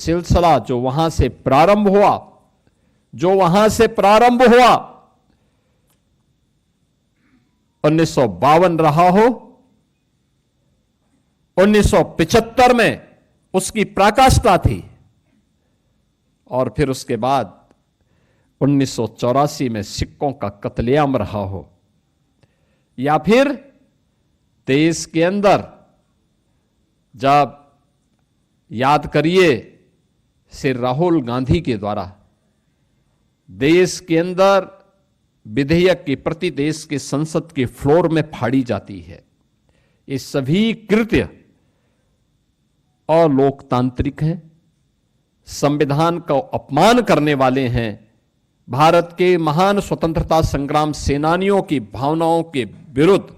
सिलसिला जो वहां से प्रारंभ हुआ 1952 रहा हो, 1975 में उसकी पराकाष्ठा थी, और फिर उसके बाद 1984 में सिक्कों का कत्लेआम रहा हो, या फिर देश के अंदर जब याद करिए श्री राहुल गांधी के द्वारा देश के अंदर विधेयक के प्रति देश के संसद के फ्लोर में फाड़ी जाती है। ये सभी कृत्य अलोकतांत्रिक हैं, संविधान का अपमान करने वाले हैं, भारत के महान स्वतंत्रता संग्राम सेनानियों की भावनाओं के विरुद्ध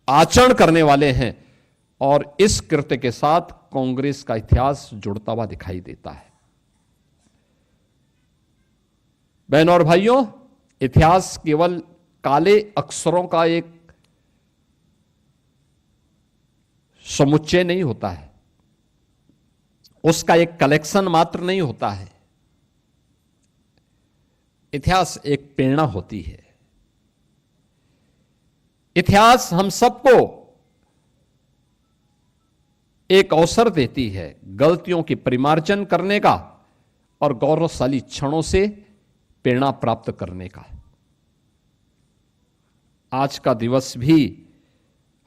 आचरण करने वाले हैं, और इस कृत्य के साथ कांग्रेस का इतिहास जुड़ता हुआ दिखाई देता है। बहनों और भाइयों, इतिहास केवल काले अक्षरों का एक समुच्चय नहीं होता है, उसका एक कलेक्शन मात्र नहीं होता है। इतिहास एक प्रेरणा होती है। इतिहास हम सबको एक अवसर देती है गलतियों की परिमार्जन करने का और गौरवशाली क्षणों से प्रेरणा प्राप्त करने का। आज का दिवस भी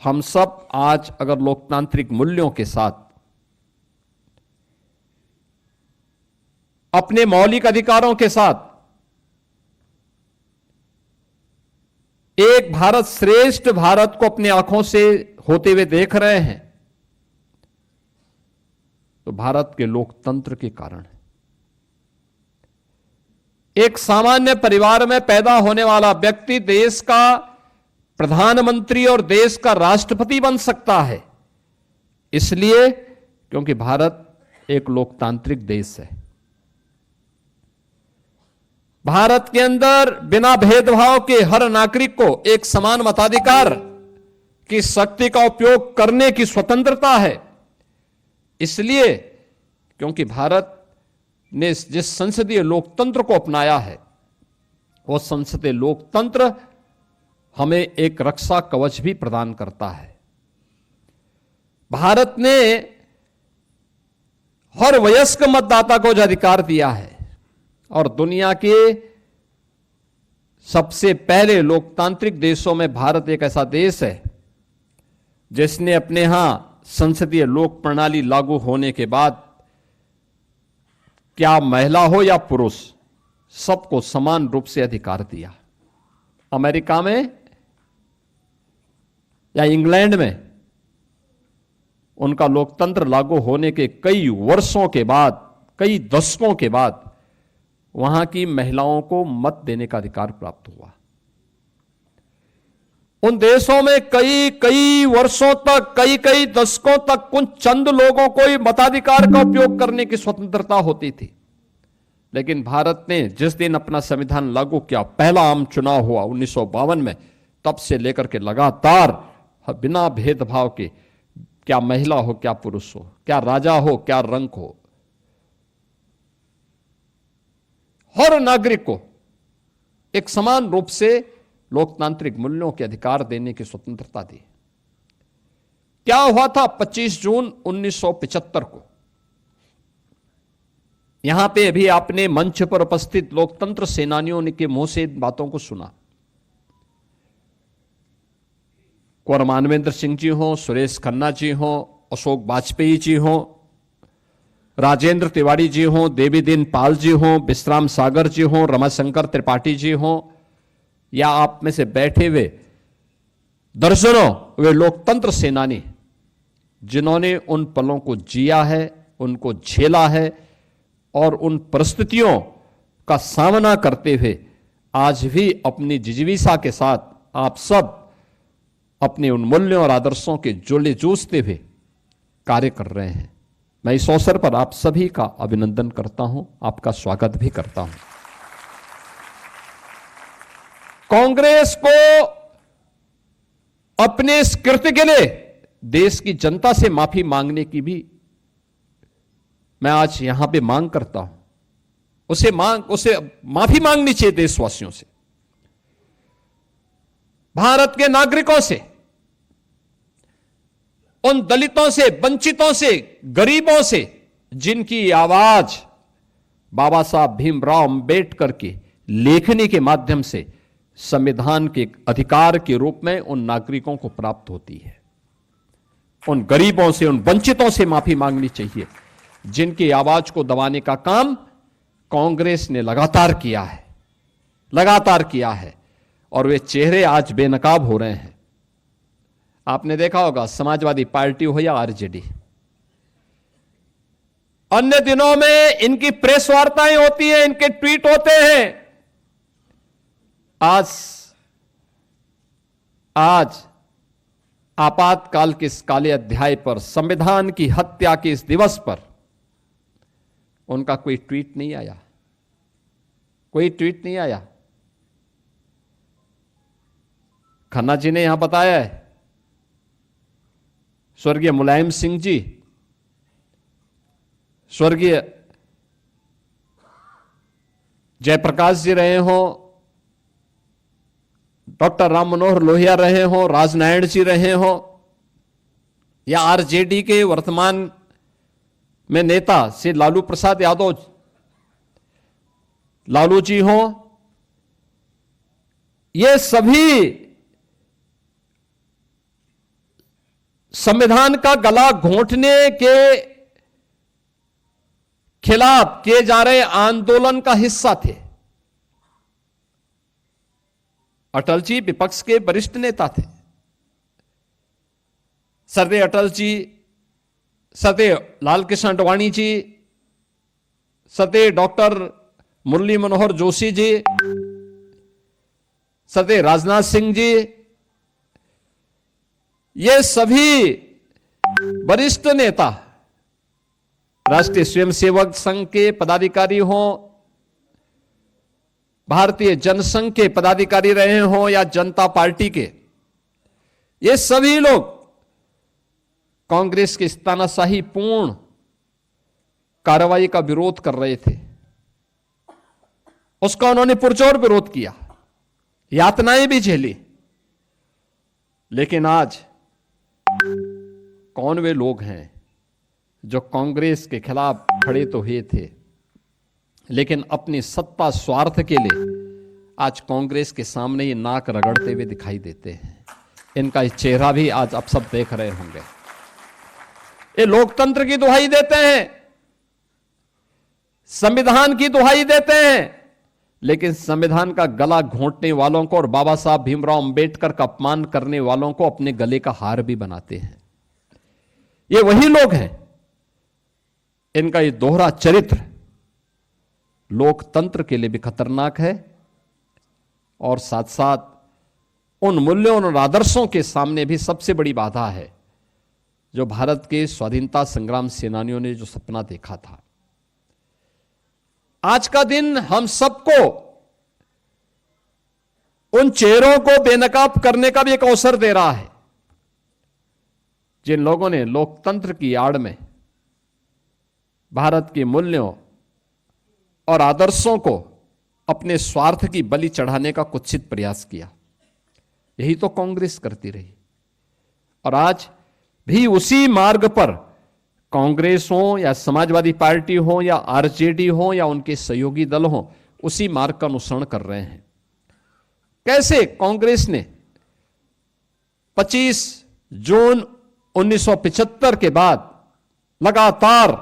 हम सब आज अगर लोकतांत्रिक मूल्यों के साथ अपने मौलिक अधिकारों के साथ एक भारत श्रेष्ठ भारत को अपनी आंखों से होते हुए देख रहे हैं, तो भारत के लोकतंत्र के कारण है। एक सामान्य परिवार में पैदा होने वाला व्यक्ति देश का प्रधानमंत्री और देश का राष्ट्रपति बन सकता है, इसलिए क्योंकि भारत एक लोकतांत्रिक देश है। भारत के अंदर बिना भेदभाव के हर नागरिक को एक समान मताधिकार की शक्ति का उपयोग करने की स्वतंत्रता है, इसलिए क्योंकि भारत ने जिस संसदीय लोकतंत्र को अपनाया है, वो संसदीय लोकतंत्र हमें एक रक्षा कवच भी प्रदान करता है। भारत ने हर वयस्क मतदाता को जो अधिकार दिया है, और दुनिया के सबसे पहले लोकतांत्रिक देशों में भारत एक ऐसा देश है जिसने अपने यहां संसदीय लोक प्रणाली लागू होने के बाद क्या महिला हो या पुरुष, सबको समान रूप से अधिकार दिया। अमेरिका में या इंग्लैंड में उनका लोकतंत्र लागू होने के कई वर्षों के बाद, कई दशकों के बाद वहां की महिलाओं को मत देने का अधिकार प्राप्त हुआ। उन देशों में कई वर्षों तक, कई दशकों तक उन चंद लोगों को ही मताधिकार का उपयोग करने की स्वतंत्रता होती थी। लेकिन भारत ने जिस दिन अपना संविधान लागू किया, पहला आम चुनाव हुआ 1952 में, तब से लेकर के लगातार बिना भेदभाव के, क्या महिला हो क्या पुरुष हो, क्या राजा हो क्या रंक हो, हर नागरिक को एक समान रूप से लोकतांत्रिक मूल्यों के अधिकार देने की स्वतंत्रता दी। क्या हुआ था 25 जून 1975 को? यहां पे अभी आपने मंच पर उपस्थित लोकतंत्र सेनानियों ने के मुंह से इन बातों को सुना। कुंवर मानवेंद्र सिंह जी हो, सुरेश खन्ना जी हो, अशोक वाजपेयी जी हो, राजेंद्र तिवारी जी हो, देवीदीन पाल जी हो, विश्राम सागर जी हो, रमाशंकर त्रिपाठी जी हो, या आप में से बैठे हुए दर्जनों वे लोकतंत्र सेनानी जिन्होंने उन पलों को जिया है, उनको झेला है, और उन परिस्थितियों का सामना करते हुए आज भी अपनी जिजीविषा के साथ आप सब अपने उन मूल्यों और आदर्शों के जोले जूझते हुए कार्य कर रहे हैं। मैं इस अवसर पर आप सभी का अभिनंदन करता हूं, आपका स्वागत भी करता हूं। कांग्रेस को अपने इस कृत्य के लिए देश की जनता से माफी मांगने की भी मैं आज यहां पे मांग करता हूं, उसे माफी मांगनी चाहिए देशवासियों से, भारत के नागरिकों से, उन दलितों से, वंचितों से, गरीबों से, जिनकी आवाज बाबा साहब भीमराव अंबेडकर की लेखनी के माध्यम से संविधान के अधिकार के रूप में उन नागरिकों को प्राप्त होती है। उन गरीबों से, उन वंचितों से माफी मांगनी चाहिए, जिनकी आवाज को दबाने का काम कांग्रेस ने लगातार किया है, और वे चेहरे आज बेनकाब हो रहे हैं। आपने देखा होगा, समाजवादी पार्टी हो या आरजेडी, अन्य दिनों में इनकी प्रेस वार्ताएं होती हैं, इनके ट्वीट होते हैं। आज आपातकाल के इस काले अध्याय पर, संविधान की हत्या के इस दिवस पर उनका कोई ट्वीट नहीं आया, कोई ट्वीट नहीं आया। खन्ना जी ने यहां बताया है, स्वर्गीय मुलायम सिंह जी, स्वर्गीय जयप्रकाश जी रहे हों, डॉक्टर राम मनोहर लोहिया रहे हों, राजनारायण जी रहे हों, या आरजेडी के वर्तमान में नेता श्री लालू प्रसाद यादव, लालू जी हों, ये सभी संविधान का गला घोंटने के खिलाफ किए जा रहे आंदोलन का हिस्सा थे। अटल जी विपक्ष के वरिष्ठ नेता थे। सरदेय अटल जी, सरदेय लालकृष्ण आडवाणी जी, सरदेय डॉक्टर मुरली मनोहर जोशी जी, सरदेय राजनाथ सिंह जी, ये सभी वरिष्ठ नेता, राष्ट्रीय स्वयंसेवक संघ के पदाधिकारी हों, भारतीय जनसंघ के पदाधिकारी रहे हों, या जनता पार्टी के, ये सभी लोग कांग्रेस की इस तानाशाही पूर्ण कार्रवाई का विरोध कर रहे थे। उसका उन्होंने पुरजोर विरोध किया, यातनाएं भी झेली। लेकिन आज कौन वे लोग हैं जो कांग्रेस के खिलाफ खड़े तो हुए थे, लेकिन अपनी सत्ता स्वार्थ के लिए आज कांग्रेस के सामने ये नाक रगड़ते हुए दिखाई देते हैं। इनका ये चेहरा भी आज आप सब देख रहे होंगे। ये लोकतंत्र की दुहाई देते हैं, संविधान की दुहाई देते हैं, लेकिन संविधान का गला घोंटने वालों को और बाबा साहब भीमराव अंबेडकर का अपमान करने वालों को अपने गले का हार भी बनाते हैं। ये वही लोग हैं। इनका ये दोहरा चरित्र लोकतंत्र के लिए भी खतरनाक है, और साथ साथ उन मूल्यों और आदर्शों के सामने भी सबसे बड़ी बाधा है जो भारत के स्वाधीनता संग्राम सेनानियों ने जो सपना देखा था। आज का दिन हम सबको उन चेहरों को बेनकाब करने का भी एक अवसर दे रहा है, जिन लोगों ने लोकतंत्र की आड़ में भारत के मूल्यों और आदर्शों को अपने स्वार्थ की बलि चढ़ाने का कुत्सित प्रयास किया। यही तो कांग्रेस करती रही, और आज भी उसी मार्ग पर कांग्रेस हो या समाजवादी पार्टी हो या आरजेडी हो या उनके सहयोगी दल हो, उसी मार्ग का अनुसरण कर रहे हैं। कैसे कांग्रेस ने 25 जून 1975 के बाद लगातार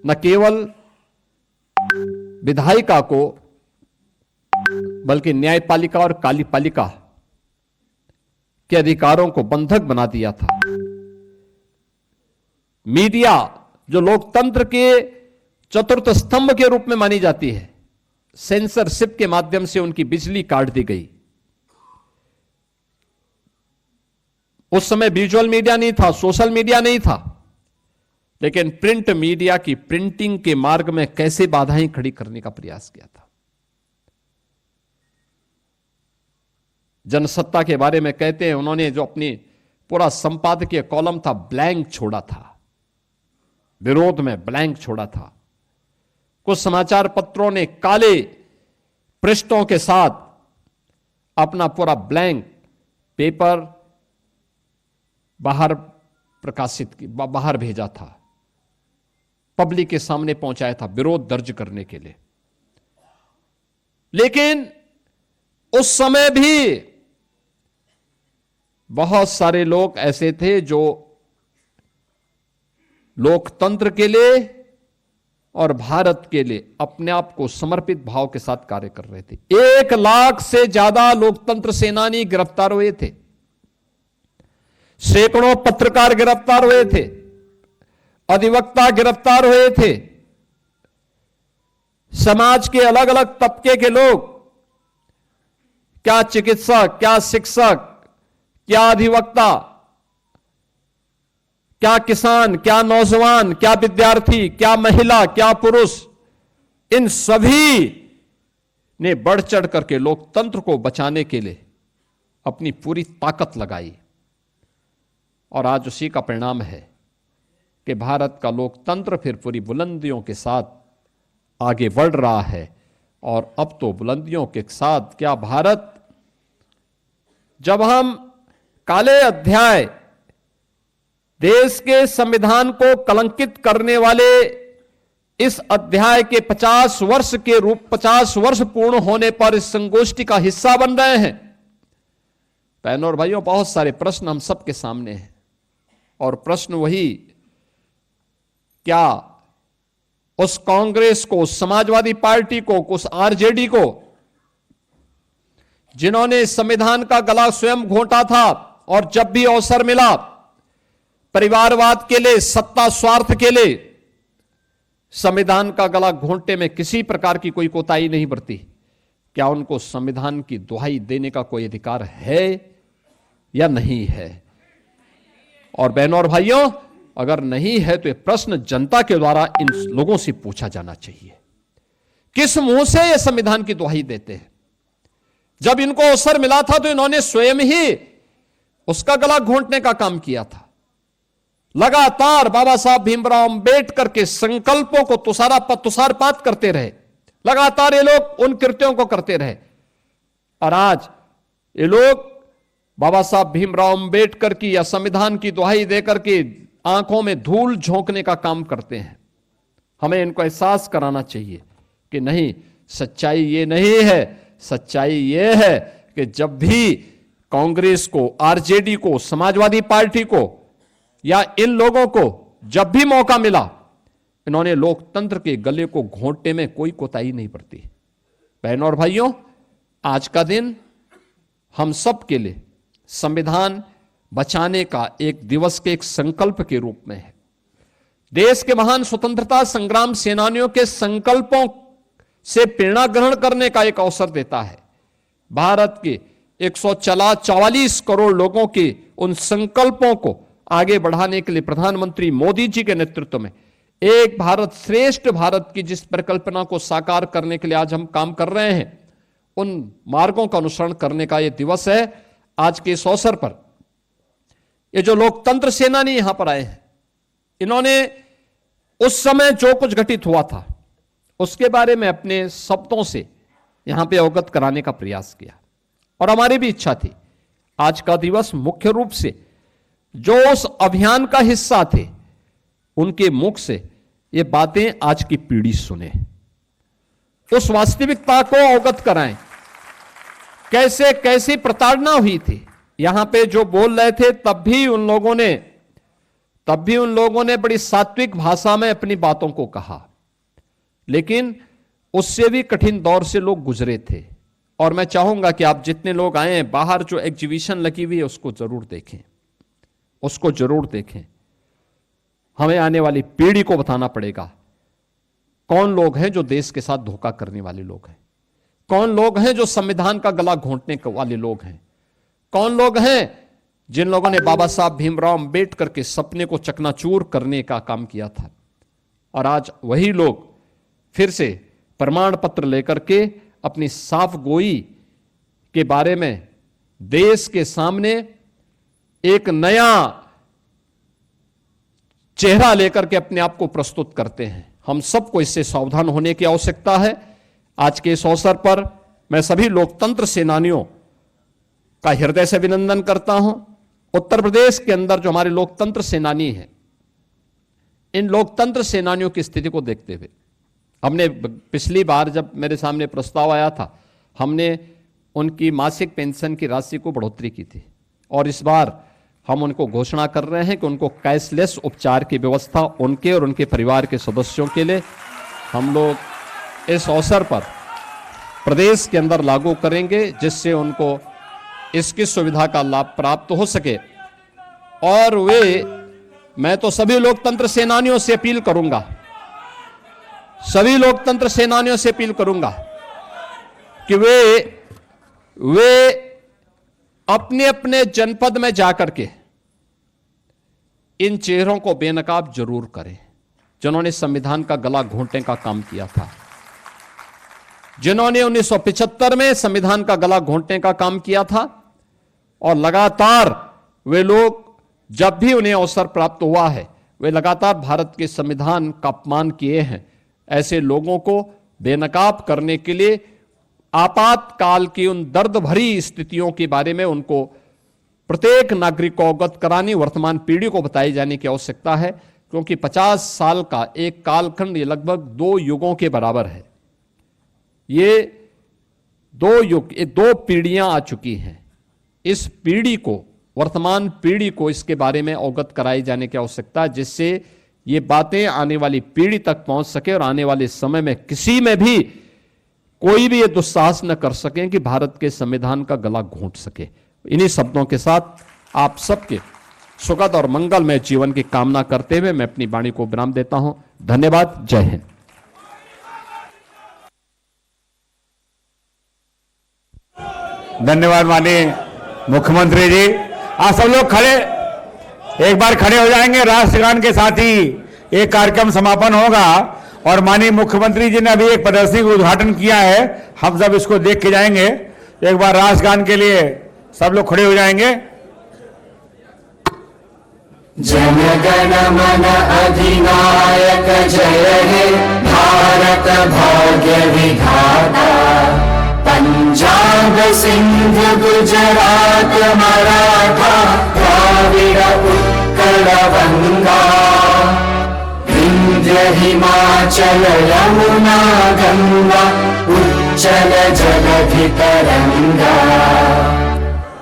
न केवल विधायिका को बल्कि न्यायपालिका और कार्यपालिका के अधिकारों को बंधक बना दिया था। मीडिया, जो लोकतंत्र के चतुर्थ स्तंभ के रूप में मानी जाती है, सेंसरशिप के माध्यम से उनकी बिजली काट दी गई। उस समय विजुअल मीडिया नहीं था, सोशल मीडिया नहीं था, लेकिन प्रिंट मीडिया की प्रिंटिंग के मार्ग में कैसे बाधाएं खड़ी करने का प्रयास किया था। जनसत्ता के बारे में कहते हैं, उन्होंने जो अपनी पूरा संपादकीय कॉलम था ब्लैंक छोड़ा था। विरोध में ब्लैंक छोड़ा था। कुछ समाचार पत्रों ने काले पृष्ठों के साथ अपना पूरा ब्लैंक पेपर बाहर भेजा था, पब्लिक के सामने पहुंचाया था विरोध दर्ज करने के लिए। लेकिन उस समय भी बहुत सारे लोग ऐसे थे जो लोकतंत्र के लिए और भारत के लिए अपने आप को समर्पित भाव के साथ कार्य कर रहे थे। 1 लाख से ज्यादा लोकतंत्र सेनानी गिरफ्तार हुए थे, सैकड़ों पत्रकार गिरफ्तार हुए थे, अधिवक्ता गिरफ्तार हुए थे, समाज के अलग अलग तबके के लोग, क्या चिकित्सक, क्या शिक्षक, क्या अधिवक्ता, क्या किसान, क्या नौजवान, क्या विद्यार्थी, क्या महिला, क्या पुरुष, इन सभी ने बढ़ चढ़ करके लोकतंत्र को बचाने के लिए अपनी पूरी ताकत लगाई। और आज उसी का परिणाम है कि भारत का लोकतंत्र फिर पूरी बुलंदियों के साथ आगे बढ़ रहा है। और अब तो बुलंदियों के साथ क्या भारत, जब हम काले अध्याय, देश के संविधान को कलंकित करने वाले इस अध्याय के 50 वर्ष पूर्ण होने पर इस संगोष्ठी का हिस्सा बन रहे हैं, बहनों और भाइयों, बहुत सारे प्रश्न हम सबके सामने हैं। और प्रश्न वही, क्या उस कांग्रेस को, उस समाजवादी पार्टी को, उस आरजेडी को, जिन्होंने संविधान का गला स्वयं घोंटा था और जब भी अवसर मिला परिवारवाद के लिए, सत्ता स्वार्थ के लिए संविधान का गला घोंटने में किसी प्रकार की कोई कोताही नहीं बरती, क्या उनको संविधान की दुहाई देने का कोई अधिकार है या नहीं है? और बहनों और भाइयों, अगर नहीं है तो यह प्रश्न जनता के द्वारा इन लोगों से पूछा जाना चाहिए, किस मुंह से यह संविधान की दुहाई देते हैं? जब इनको अवसर मिला था तो इन्होंने स्वयं ही उसका गला घोंटने का काम किया था। लगातार बाबा साहब भीमराव अंबेडकर के संकल्पों को तुषारपात करते रहे, लगातार ये लोग उन कृत्यों को करते रहे। और आज ये लोग बाबा साहब भीमराव अंबेडकर की या संविधान की दुहाई देकर के आंखों में धूल झोंकने का काम करते हैं। हमें इनको एहसास कराना चाहिए कि नहीं, सच्चाई ये नहीं है। सच्चाई ये है कि जब भी कांग्रेस को, आरजेडी को, समाजवादी पार्टी को या इन लोगों को जब भी मौका मिला, इन्होंने लोकतंत्र के गले को घोंटने में कोई कोताही नहीं बरती। बहनों और भाइयों, आज का दिन हम सब के लिए संविधान बचाने का एक दिवस के एक संकल्प के रूप में है। देश के महान स्वतंत्रता संग्राम सेनानियों के संकल्पों से प्रेरणा ग्रहण करने का एक अवसर देता है। भारत के 144 करोड़ लोगों के उन संकल्पों को आगे बढ़ाने के लिए प्रधानमंत्री मोदी जी के नेतृत्व में एक भारत श्रेष्ठ भारत की जिस परिकल्पना को साकार करने के लिए आज हम काम कर रहे हैं, उन मार्गों का अनुसरण करने का यह दिवस है। आज के इस अवसर पर ये जो लोकतंत्र सेनानी यहां पर आए हैं, इन्होंने उस समय जो कुछ घटित हुआ था उसके बारे में अपने शब्दों से यहां पे अवगत कराने का प्रयास किया। और हमारी भी इच्छा थी आज का दिवस मुख्य रूप से जो उस अभियान का हिस्सा थे उनके मुख से ये बातें आज की पीढ़ी सुने, उस वास्तविकता को अवगत कराएं, कैसे कैसी प्रताड़ना हुई थी। यहां पे जो बोल रहे थे तब भी उन लोगों ने बड़ी सात्विक भाषा में अपनी बातों को कहा, लेकिन उससे भी कठिन दौर से लोग गुजरे थे। और मैं चाहूंगा कि आप जितने लोग आए हैं, बाहर जो एग्जीबिशन लगी हुई है उसको जरूर देखें, उसको जरूर देखें। हमें आने वाली पीढ़ी को बताना पड़ेगा कौन लोग हैं जो देश के साथ धोखा करने वाले लोग हैं, कौन लोग हैं जो संविधान का गला घोंटने वाले लोग हैं, कौन लोग हैं जिन लोगों ने बाबा साहब भीमराव अंबेडकर के सपने को चकनाचूर करने का काम किया था। और आज वही लोग फिर से प्रमाण पत्र लेकर के अपनी साफ गोई के बारे में देश के सामने एक नया चेहरा लेकर के अपने आप को प्रस्तुत करते हैं। हम सबको इससे सावधान होने की आवश्यकता है। आज के इस अवसर पर मैं सभी लोकतंत्र सेनानियों का हृदय से अभिनंदन करता हूं। उत्तर प्रदेश के अंदर जो हमारे लोकतंत्र सेनानी हैं, इन लोकतंत्र सेनानियों की स्थिति को देखते हुए हमने पिछली बार जब मेरे सामने प्रस्ताव आया था, हमने उनकी मासिक पेंशन की राशि को बढ़ोतरी की थी और इस बार हम उनको घोषणा कर रहे हैं कि उनको कैशलेस उपचार की व्यवस्था उनके और उनके परिवार के सदस्यों के लिए हम लोग इस अवसर पर प्रदेश के अंदर लागू करेंगे, जिससे उनको इसकी सुविधा का लाभ प्राप्त हो सके। और मैं तो सभी लोकतंत्र सेनानियों से अपील करूंगा, सभी लोकतंत्र सेनानियों से अपील करूंगा कि वे अपने अपने जनपद में जाकर के इन चेहरों को बेनकाब जरूर करें, जिन्होंने संविधान का गला घोंटने का काम किया था, जिन्होंने 1975 में संविधान का गला घोंटने का काम किया था। और लगातार वे लोग, जब भी उन्हें अवसर प्राप्त हुआ है, वे लगातार भारत के संविधान का अपमान किए हैं। ऐसे लोगों को बेनकाब करने के लिए आपातकाल की उन दर्द भरी स्थितियों के बारे में उनको प्रत्येक नागरिक को अवगत करानी, वर्तमान पीढ़ी को बताई जाने की आवश्यकता है, क्योंकि 50 साल का एक कालखंड, ये लगभग 2 युगों के बराबर है। ये 2 युग, ये 2 पीढ़ियां आ चुकी हैं। इस पीढ़ी को, वर्तमान पीढ़ी को इसके बारे में अवगत कराई जाने की आवश्यकता है, जिससे ये बातें आने वाली पीढ़ी तक पहुंच सके और आने वाले समय में किसी में भी कोई भी ये दुस्साहस न कर सके कि भारत के संविधान का गला घोंट सके। इन्हीं शब्दों के साथ आप सबके सुखद और मंगलमय जीवन की कामना करते हुए मैं अपनी वाणी को विराम देता हूं। धन्यवाद। जय हिंद। धन्यवाद माननीय मुख्यमंत्री जी। आप सब लोग खड़े, एक बार खड़े हो जाएंगे। राष्ट्रगान के साथ ही एक कार्यक्रम समापन होगा और माननीय मुख्यमंत्री जी ने अभी एक प्रदर्शनी का उद्घाटन किया है, हम सब इसको देख के जाएंगे। एक बार राष्ट्रगान के लिए सब लोग खड़े हो जाएंगे। जन गण मन अधिनायक जय हे भारत भाग्य विधाता। पंजाब सिंध गुजरात मराठा द्राविड़ उत्कल गंगा। विंध्य हिमाचल यमुना गंगा उच्चल जलधि तरंगा।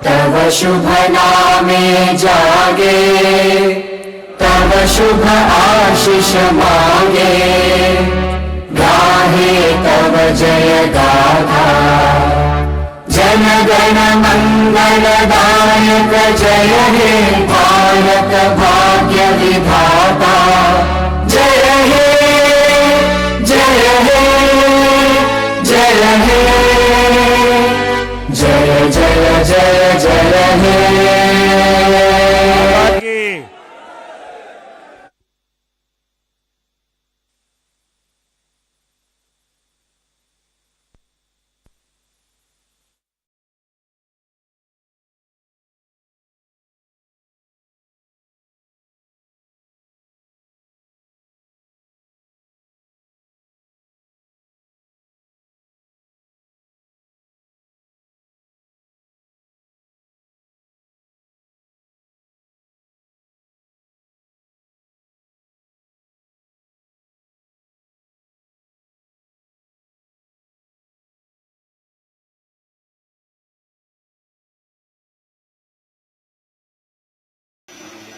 तव शुभ नामे जागे, तव शुभ आशीष मांगे। गाहे तव जय गाथा, जन गण मंगलदायक जय हे भारत भाग्य विधाता। जय हे जय हे जय हे जय जय जय जय हे।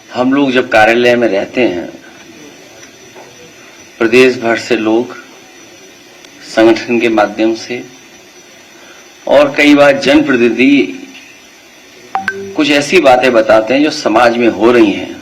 हम लोग जब कार्यालय में रहते हैं, प्रदेश भर से लोग संगठन के माध्यम से और कई बार जनप्रतिनिधि कुछ ऐसी बातें बताते हैं जो समाज में हो रही हैं